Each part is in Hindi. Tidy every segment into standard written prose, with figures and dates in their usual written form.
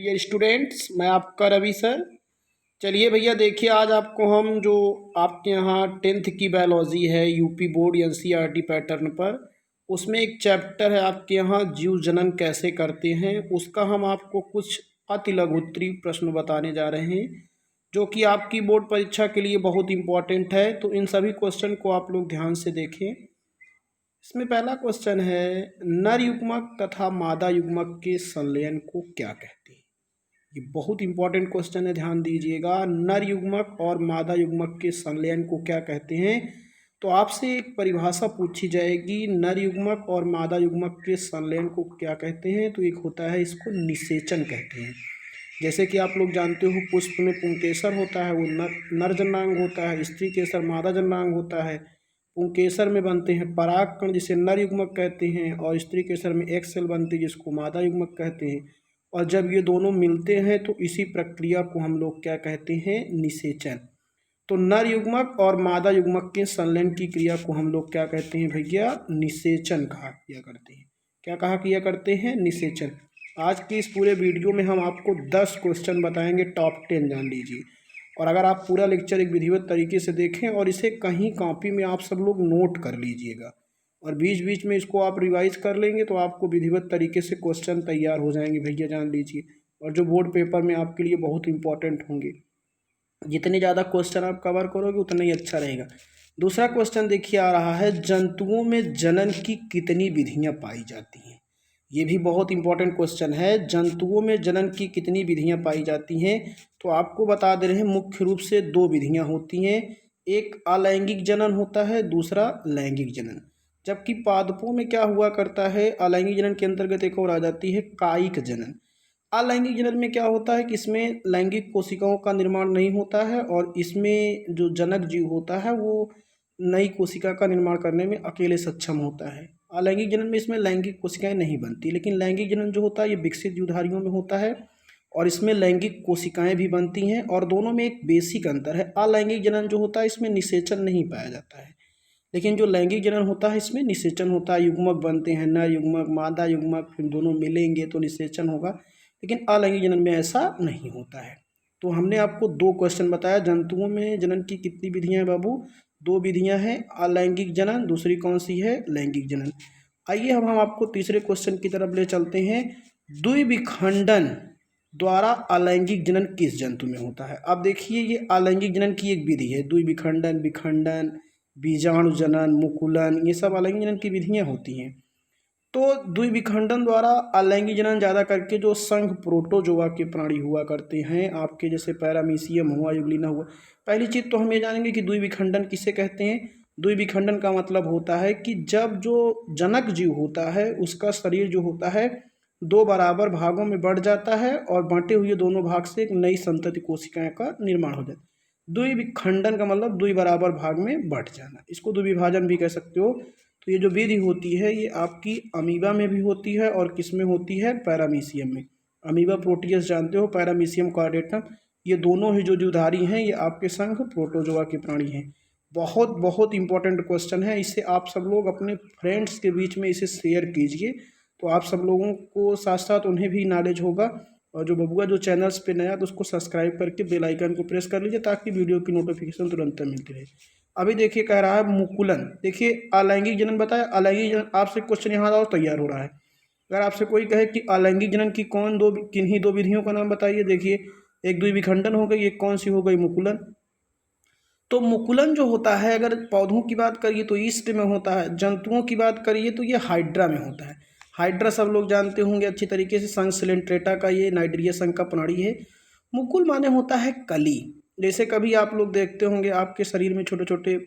डियर स्टूडेंट्स, मैं आपका रवि सर। चलिए भैया, देखिए आज आपको हम जो आपके यहाँ 10th की बायोलॉजी है यूपी बोर्ड एनसीईआरटी पैटर्न पर, उसमें एक चैप्टर है आपके यहाँ जीव जनन कैसे करते हैं, उसका हम आपको कुछ अति लघुत्तरीय प्रश्न बताने जा रहे हैं जो कि आपकी बोर्ड परीक्षा के लिए बहुत इंपॉर्टेंट है। तो इन सभी क्वेश्चन को आप लोग ध्यान से देखें। इसमें पहला क्वेश्चन है, नर युग्मक तथा मादा युग्मक के संलयन को क्या कहते हैं। ये बहुत इंपॉर्टेंट क्वेश्चन है, ध्यान दीजिएगा। नर युग्मक और मादा युग्मक के संलयन को क्या कहते हैं। तो आपसे एक परिभाषा पूछी जाएगी, नर युग्मक और मादा युग्मक के संलयन को क्या कहते हैं। तो एक होता है, इसको निषेचन कहते हैं। जैसे कि आप लोग जानते हो, पुष्प में पुंकेसर होता है, वो नर जननांग होता है, स्त्री केसर मादा जननांग होता है। पुंकेसर में बनते हैं परागकण, जिसे नर युग्मक कहते हैं, और स्त्री केसर में एक सेल बनती है जिसको मादा युग्मक कहते हैं। और जब ये दोनों मिलते हैं तो इसी प्रक्रिया को हम लोग क्या कहते हैं, निषेचन। तो नर युग्मक और मादा युग्मक के संलयन की क्रिया को हम लोग क्या कहते हैं भैया, निषेचन कहा किया करते हैं। क्या कहा किया करते हैं, निषेचन। आज की इस पूरे वीडियो में हम आपको 10 क्वेश्चन बताएंगे, टॉप 10 जान लीजिए। और अगर आप पूरा लेक्चर एक विधिवत तरीके से देखें और इसे कहीं कॉपी में आप सब लोग नोट कर लीजिएगा और बीच बीच में इसको आप रिवाइज कर लेंगे तो आपको विधिवत तरीके से क्वेश्चन तैयार हो जाएंगे भैया, जान लीजिए। और जो बोर्ड पेपर में आपके लिए बहुत इंपॉर्टेंट होंगे। जितने ज़्यादा क्वेश्चन आप कवर करोगे उतना ही अच्छा रहेगा। दूसरा क्वेश्चन देखिए आ रहा है, जंतुओं में जनन की कितनी विधियां पाई जाती हैं। ये भी बहुत इंपॉर्टेंट क्वेश्चन है, जंतुओं में जनन की कितनी विधियां पाई जाती हैं। तो आपको बता दे रहे हैं, मुख्य रूप से 2 विधियां होती हैं। एक अलैंगिक जनन होता है, दूसरा लैंगिक जनन। जबकि पादपों में क्या हुआ करता है, अलैंगिक जनन के अंतर्गत एक और आ जाती है कायिक जनन। अलैंगिक जनन में क्या होता है कि इसमें लैंगिक कोशिकाओं का निर्माण नहीं होता है और इसमें जो जनक जीव होता है वो नई कोशिका का निर्माण करने में अकेले सक्षम होता है। अलैंगिक जनन में इसमें लैंगिक कोशिकाएं नहीं बनती, लेकिन लैंगिक जनन जो होता है ये विकसित जीवधारियों में होता है और इसमें लैंगिक कोशिकाएं भी बनती हैं। और दोनों में एक बेसिक अंतर है, अलैंगिक जनन जो होता है इसमें निषेचन नहीं पाया जाता है, लेकिन जो लैंगिक जनन होता है इसमें निषेचन होता है। युग्मक बनते हैं, नर युग्मक मादा युग्मक, फिर दोनों मिलेंगे तो निषेचन होगा। लेकिन अलैंगिक जनन में ऐसा नहीं होता है। तो हमने आपको 2 क्वेश्चन बताया, जंतुओं में जनन की कितनी विधियां हैं बाबू, 2 विधियां हैं, अलैंगिक जनन, दूसरी कौन सी है, लैंगिक जनन। आइए हम आपको तीसरे क्वेश्चन की तरफ ले चलते हैं। द्विविखंडन द्वारा अलैंगिक जनन किस जंतु में होता है। अब देखिए, ये अलैंगिक जनन की एक विधि है। द्विविखंडन, विखंडन, बीजाणु जनन, मुकुलन, ये सब अलैंगिक जनन की विधियां होती हैं। तो द्विविखंडन द्वारा अलैंगिक जनन ज़्यादा करके जो संघ प्रोटोजोआ के प्राणी हुआ करते हैं, आपके जैसे पैरामीशियम हुआ, यूग्लिना हुआ। पहली चीज़ तो हम ये जानेंगे कि द्विविखंडन किसे कहते हैं। द्विविखंडन का मतलब होता है कि जब जो जनक जीव होता है उसका शरीर जो होता है 2 बराबर भागों में बढ़ जाता है और बांटे हुए दोनों भाग से एक नई संतति कोशिकाएं का निर्माण हो जाता है। द्विविखंडन का मतलब 2 बराबर भाग में बढ़ जाना, इसको द्विविभाजन भी कह सकते हो। तो ये जो विधि होती है ये आपकी अमीबा में भी होती है और किस में होती है, पैरामीशियम में। अमीबा प्रोटियस जानते हो, पैरामीशियम कॉर्डेटम, ये दोनों ही जो जीवधारी हैं ये आपके संघ प्रोटोजोआ के प्राणी हैं। बहुत बहुत इंपॉर्टेंट क्वेश्चन है, इसे आप सब लोग अपने फ्रेंड्स के बीच में इसे शेयर कीजिए, तो आप सब लोगों को साथ साथ उन्हें भी नॉलेज होगा। और जो बबुआ जो चैनल्स पे नया तो उसको सब्सक्राइब करके बेल आइकन को प्रेस कर लीजिए ताकि वीडियो की नोटिफिकेशन तुरंत मिलती रहे। अभी देखिए कह रहा है मुकुलन, देखिए अलैंगिक जनन बताया, अलैंगिक जनन आपसे क्वेश्चन यहाँ और तैयार हो रहा है। अगर आपसे कोई कहे कि अलैंगिक जनन की किन्हीं 2 विधियों का नाम बताइए, देखिए एक द्विविखंडन हो गई, एक कौन सी हो गई, मुकुलन। तो मुकुलन जो होता है, अगर पौधों की बात करिए तो ईस्ट में होता है, जंतुओं की बात करिए तो ये हाइड्रा में होता है। हाइड्रा सब लोग जानते होंगे अच्छी तरीके से, संघ सिलेंट्रेटा का ये नाइट्रिया संघ का प्राणी है। मुकुल माने होता है कली। जैसे कभी आप लोग देखते होंगे आपके शरीर में छोटे छोटे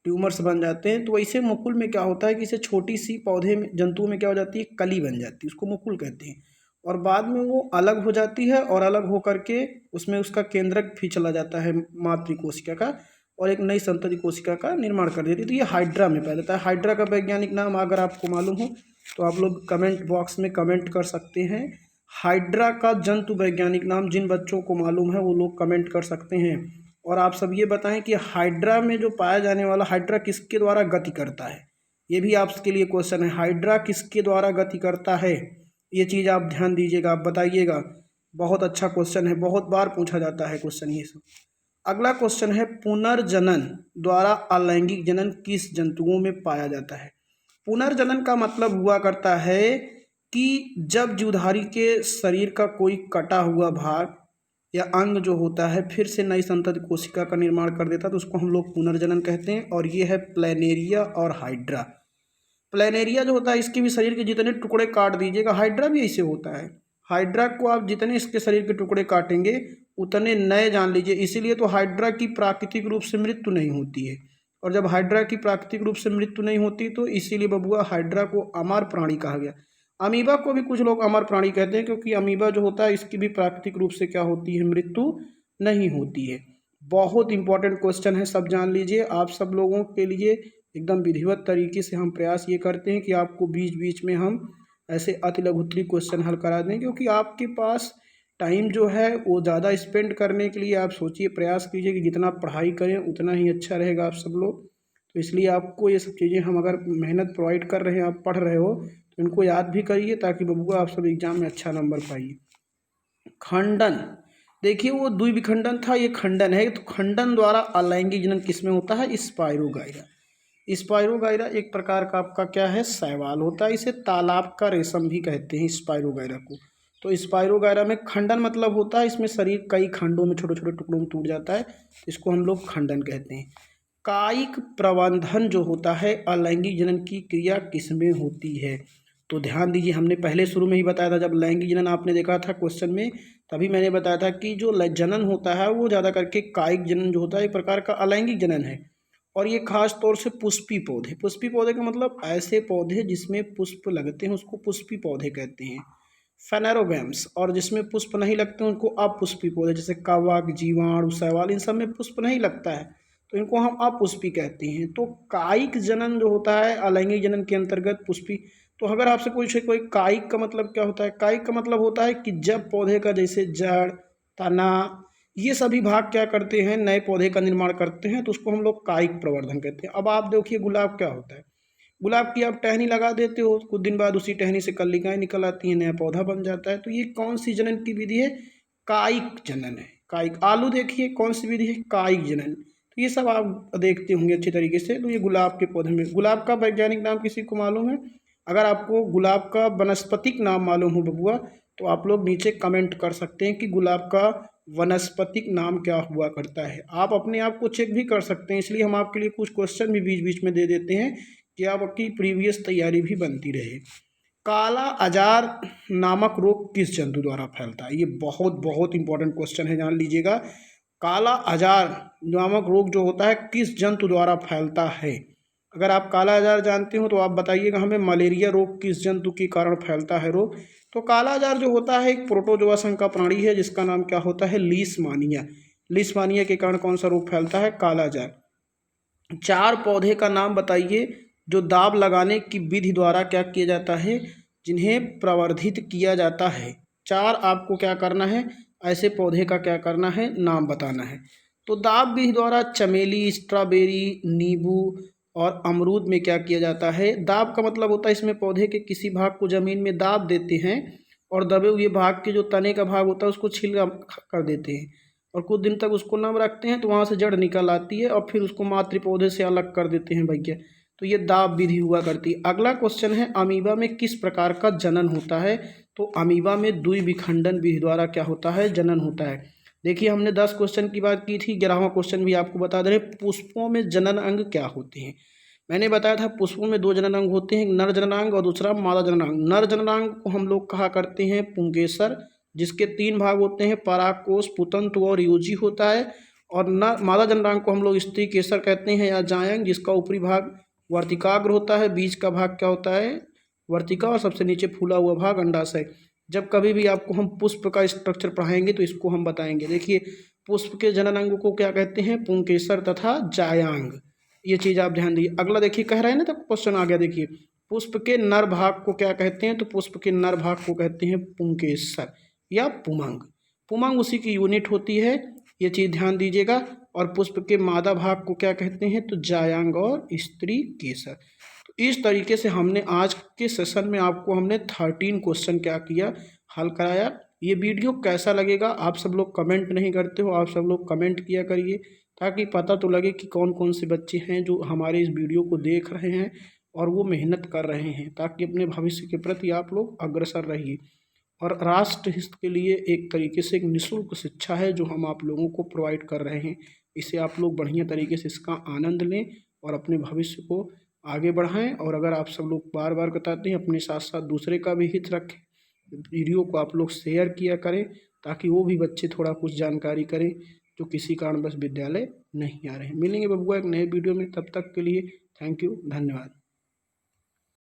ट्यूमर्स बन जाते हैं, तो वैसे मुकुल में क्या होता है कि इसे छोटी सी पौधे में जंतुओं में क्या हो जाती है, कली बन जाती है, उसको मुकुल कहते हैं। और बाद में वो अलग हो जाती है और अलग हो करके उसमें उसका केंद्रक भी चला जाता है मातृ कोशिका का, और एक नई संतति कोशिका का निर्माण कर देती है। तो ये हाइड्रा में पाया जाता है। हाइड्रा का वैज्ञानिक नाम अगर आपको मालूम हो तो आप लोग कमेंट बॉक्स में कमेंट कर सकते हैं। हाइड्रा का जंतु वैज्ञानिक नाम जिन बच्चों को मालूम है वो लोग कमेंट कर सकते हैं। और आप सब ये बताएं कि हाइड्रा में जो पाया जाने वाला हाइड्रा किसके द्वारा गति करता है, ये भी आपके लिए क्वेश्चन है। हाइड्रा किसके द्वारा गति करता है, ये चीज़ आप ध्यान दीजिएगा, आप बताइएगा। बहुत अच्छा क्वेश्चन है, बहुत बार पूछा जाता है क्वेश्चन ये सब। अगला क्वेश्चन है, पुनर्जनन द्वारा अलैंगिक जनन किस जंतुओं में पाया जाता है। पुनर्जनन का मतलब हुआ करता है कि जब जीवधारी के शरीर का कोई कटा हुआ भाग या अंग जो होता है फिर से नई संतति कोशिका का निर्माण कर देता है तो उसको हम लोग पुनर्जनन कहते हैं। और ये है प्लेनेरिया और हाइड्रा। प्लेनेरिया जो होता है इसके भी शरीर के जितने टुकड़े काट दीजिएगा, हाइड्रा भी ऐसे होता है। हाइड्रा को आप जितने इसके शरीर के टुकड़े काटेंगे उतने नए जान लीजिए। इसीलिए तो हाइड्रा की प्राकृतिक रूप से मृत्यु नहीं होती है। और जब हाइड्रा की प्राकृतिक रूप से मृत्यु नहीं होती तो इसीलिए बबुआ हाइड्रा को अमर प्राणी कहा गया। अमीबा को भी कुछ लोग अमर प्राणी कहते हैं क्योंकि अमीबा जो होता है इसकी भी प्राकृतिक रूप से क्या होती है, मृत्यु नहीं होती है। बहुत इंपॉर्टेंट क्वेश्चन है, सब जान लीजिए। आप सब लोगों के लिए एकदम विधिवत तरीके से हम प्रयास ये करते हैं कि आपको बीच बीच में हम ऐसे अति लघुत्तरी क्वेश्चन हल करा दें, क्योंकि आपके पास टाइम जो है वो ज़्यादा स्पेंड करने के लिए आप सोचिए, प्रयास कीजिए कि जितना पढ़ाई करें उतना ही अच्छा रहेगा आप सब लोग। तो इसलिए आपको ये सब चीज़ें हम अगर मेहनत प्रोवाइड कर रहे हैं, आप पढ़ रहे हो तो इनको याद भी करिए ताकि बबुआ आप सब एग्जाम में अच्छा नंबर पाइए। खंडन, देखिए वो द्विविखंडन था, ये खंडन है। तो खंडन द्वारा अलैंगिक जनन किसमें होता है, स्पाइरोगाइरा। स्पाइरोगाइरा एक प्रकार का आपका क्या है, शैवाल होता है। इसे तालाब का रेशम भी कहते हैं स्पाइरोगाइरा को। तो स्पाइरोगाइरा में खंडन मतलब होता है इसमें शरीर कई खंडों में छोटे छोटे टुकड़ों में टूट जाता है, इसको हम लोग खंडन कहते हैं। कायिक प्रबंधन जो होता है अलैंगिक जनन की क्रिया किसमें होती है। तो ध्यान दीजिए, हमने पहले शुरू में ही बताया था, जब लैंगिक जनन आपने देखा था क्वेश्चन में तभी मैंने बताया था कि जो जनन होता है वो ज़्यादा करके कायिक जनन जो होता है एक प्रकार का अलैंगिक जनन है। और ये खास तौर से पुष्पी पौधे, पुष्पी पौधे का मतलब ऐसे पौधे जिसमें पुष्प लगते हैं उसको पुष्पी पौधे कहते हैं। फेनेरोगैम्स, और जिसमें पुष्प नहीं लगते उनको अपुष्पी पौधे, जैसे कवक, जीवाणु, शैवाल, इन सब में पुष्प नहीं लगता है तो इनको हम अपुष्पी कहते हैं। तो कायिक जनन जो होता है अलैंगिक जनन के अंतर्गत पुष्पी। तो अगर आपसे पूछे कोई कायिक का मतलब क्या होता है, कायिक का मतलब होता है कि जब पौधे का जैसे जड़, तना, ये सभी भाग क्या करते हैं, नए पौधे का निर्माण करते हैं, तो उसको हम लोग कायिक प्रवर्धन कहते हैं। अब आप देखिए गुलाब क्या होता है, गुलाब की आप टहनी लगा देते हो, कुछ दिन बाद उसी टहनी से कलिकाएं निकल आती हैं, नया पौधा बन जाता है। तो ये कौन सी जनन की विधि है, कायिक जनन है। कायिक, आलू देखिए कौन सी विधि है, कायिक जनन। तो ये सब आप देखते होंगे अच्छे तरीके से। तो ये गुलाब के पौधे में, गुलाब का वैज्ञानिक नाम किसी को मालूम है? अगर आपको गुलाब का वनस्पतिक नाम मालूम हो बबुआ तो आप लोग नीचे कमेंट कर सकते हैं कि गुलाब का वनस्पतिक नाम क्या हुआ करता है। आप अपने आप को चेक भी कर सकते हैं, इसलिए हम आपके लिए कुछ क्वेश्चन भी बीच बीच में दे देते हैं कि आपकी प्रीवियस तैयारी भी बनती रहे। काला अजार नामक रोग किस जंतु द्वारा फैलता है, ये बहुत बहुत इंपॉर्टेंट क्वेश्चन है, जान लीजिएगा। काला अजार नामक रोग जो होता है किस जंतु द्वारा फैलता है। अगर आप काला अजार जानते हो तो आप बताइएगा हमें, मलेरिया रोग किस जंतु के कारण फैलता है रोग। तो काला अजार जो होता है एक प्रोटोजोआ संघ का प्राणी है जिसका नाम क्या होता है, लीशमानिया। लीशमानिया के कारण कौन सा रोग फैलता है, काला अजार। 4 पौधे का नाम बताइए जो दाब लगाने की विधि द्वारा क्या किया जाता है, जिन्हें प्रवर्धित किया जाता है। 4 आपको क्या करना है, ऐसे पौधे का क्या करना है, नाम बताना है। तो दाब विधि द्वारा चमेली, स्ट्रॉबेरी, नींबू और अमरूद में क्या किया जाता है। दाब का मतलब होता है इसमें पौधे के किसी भाग को ज़मीन में दाब देते हैं और दबे हुए भाग के जो तने का भाग होता है उसको छील कर देते हैं और कुछ दिन तक उसको नम रखते हैं तो वहाँ से जड़ निकल आती है और फिर उसको मातृ पौधे से अलग कर देते हैं भैया। तो ये दाब विधि हुआ करती है। अगला क्वेश्चन है, अमीबा में किस प्रकार का जनन होता है। तो अमीबा में द्विविखंडन विधि द्वारा क्या होता है, जनन होता है। देखिए हमने 10 क्वेश्चन की बात की थी, 11वां क्वेश्चन भी आपको बता दे रहे, पुष्पों में जनन अंग क्या होते हैं। मैंने बताया था पुष्पों में 2 जनन अंग होते हैं, एक नर जननांग और दूसरा मादा जननांग। नर जननांग को हम लोग कहा करते हैं पुंकेसर, जिसके 3 भाग होते हैं, परागकोश, पुतंतु और योजी होता है। और मादा जननांग को हम लोग स्त्री केसर कहते हैं या जायंग, जिसका ऊपरी भाग वर्तिकाग्र होता है, बीच का भाग क्या होता है, वर्तिका, और सबसे नीचे फूला हुआ भाग अंडाशय। जब कभी भी आपको हम पुष्प का स्ट्रक्चर पढ़ाएंगे तो इसको हम बताएंगे। देखिए पुष्प के जनन अंग को क्या कहते हैं, पुंकेसर तथा जायांग। ये चीज़ आप ध्यान दीजिए। अगला देखिए कह रहे हैं ना, तो क्वेश्चन आ गया, देखिए पुष्प के नर भाग को क्या कहते हैं। तो पुष्प के नर भाग को कहते हैं पुंकेसर या पुमंग। पुमंग उसी की यूनिट होती है, ये चीज़ ध्यान दीजिएगा। और पुष्प के मादा भाग को क्या कहते हैं, तो जायांग और स्त्री केसर। तो इस तरीके से हमने आज के सेशन में आपको हमने 13 क्वेश्चन क्या किया, हल कराया। ये वीडियो कैसा लगेगा आप सब लोग कमेंट नहीं करते हो, आप सब लोग कमेंट किया करिए ताकि पता तो लगे कि कौन कौन से बच्चे हैं जो हमारे इस वीडियो को देख रहे हैं और वो मेहनत कर रहे हैं, ताकि अपने भविष्य के प्रति आप लोग अग्रसर रहिए। और राष्ट्र हित के लिए एक तरीके से एक निःशुल्क शिक्षा है जो हम आप लोगों को प्रोवाइड कर रहे हैं। इसे आप लोग बढ़िया तरीके से इसका आनंद लें और अपने भविष्य को आगे बढ़ाएं। और अगर आप सब लोग बार बार बताते हैं, अपने साथ साथ दूसरे का भी हित रखें, वीडियो को आप लोग शेयर किया करें ताकि वो भी बच्चे थोड़ा कुछ जानकारी करें जो किसी कारणवश विद्यालय नहीं आ रहे हैं। मिलेंगे बबुआ एक नए वीडियो में, तब तक के लिए थैंक यू, धन्यवाद।